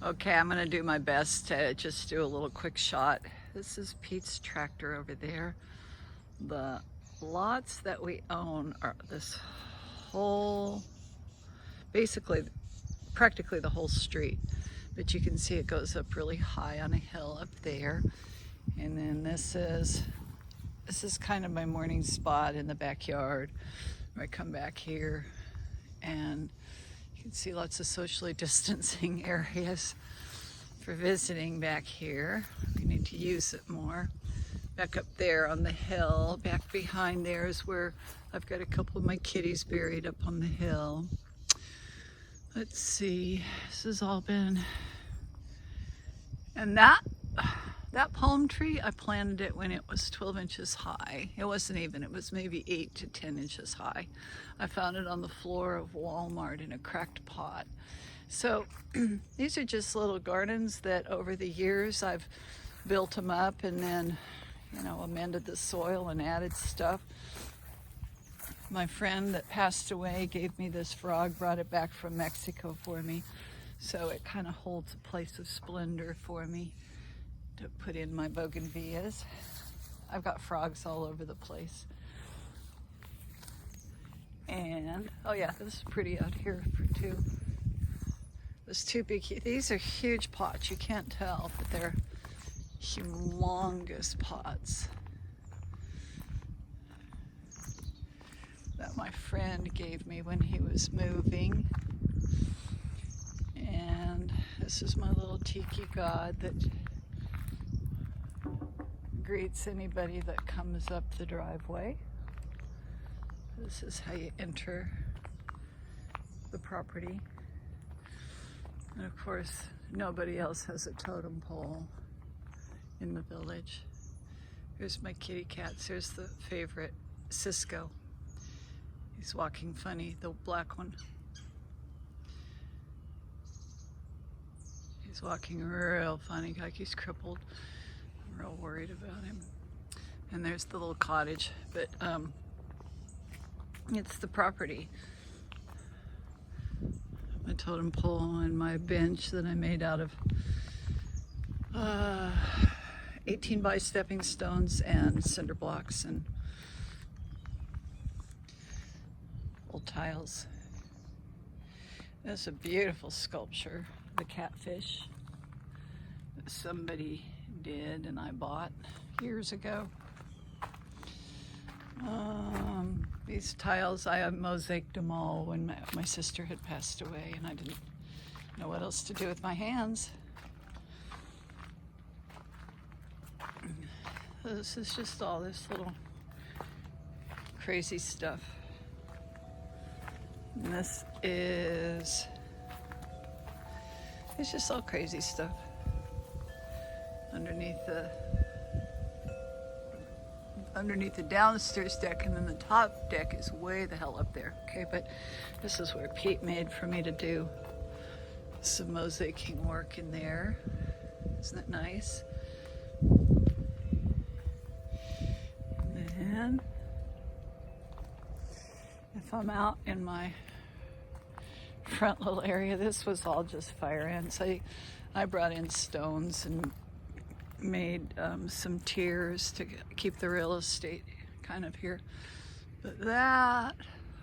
Okay, I'm gonna do my best to just do a little quick shot. This is Pete's tractor over there. The lots that we own are this whole, basically, practically the whole street. But you can see it goes up really high on a hill up there. And then this is kind of my morning spot in the backyard. I come back here and you can see lots of socially distancing areas for visiting back here. We need to use it more. Back up there on the hill, back behind there is where I've got a couple of my kitties buried up on the hill. Let's see, this has all been, and that palm tree, I planted it when it was 12 inches high. It wasn't even, it was maybe 8 to 10 inches high. I found it on the floor of Walmart in a cracked pot. So these are just little gardens that over the years I've built them up and then, amended the soil and added stuff. My friend that passed away gave me this frog, brought it back from Mexico for me. So it kind of holds a place of splendor for me to put in my bougainvilleas. I've got frogs all over the place. And, oh yeah, this is pretty out here for two. Those two big, these are huge pots. You can't tell, but they're humongous pots that my friend gave me when he was moving. And this is my little tiki god that greets anybody that comes up the driveway. This is how you enter the property. And of course, nobody else has a totem pole in the village. Here's my kitty cats. Here's the favorite, Cisco. He's walking funny, the black one. He's walking real funny, like he's crippled. I'm real worried about him. And there's the little cottage, but it's the property. My totem pole and my bench that I made out of 18 by stepping stones and cinder blocks and old tiles. That's a beautiful sculpture, the catfish that somebody did and I bought years ago. These tiles, I mosaicked them all when my sister had passed away and I didn't know what else to do with my hands. This is just all this little crazy stuff. And this is, it's just all crazy stuff underneath the downstairs deck, and then the top deck is way the hell up there. Okay, but this is where Pete made for me to do some mosaicing work in there. Isn't that nice? And if I'm out in my front little area, this was all just fire ants. I brought in stones and made some tiers to keep the real estate kind of here. But that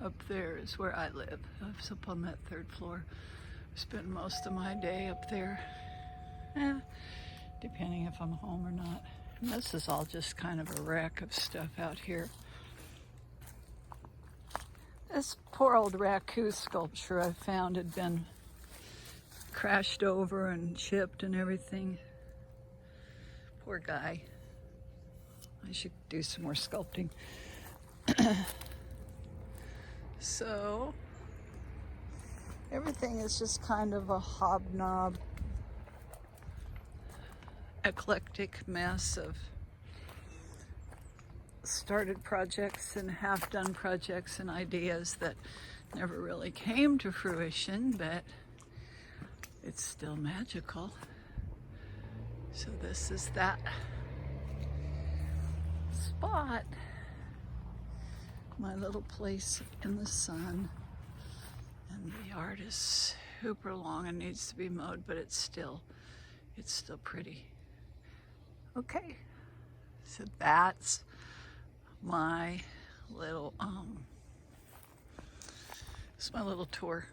up there is where I live. I was up on that third floor. I spend most of my day up there, depending if I'm home or not. And this is all just kind of a wreck of stuff out here. This poor old raccoon sculpture I found had been crashed over and chipped and everything. Poor guy. I should do some more sculpting. So, everything is just kind of a hobnob, eclectic mess of started projects and half-done projects and ideas that never really came to fruition, but it's still magical. So this is that spot, my little place in the sun, and the yard is super long and needs to be mowed, but it's still pretty. Okay, so that's my little it's my little tour.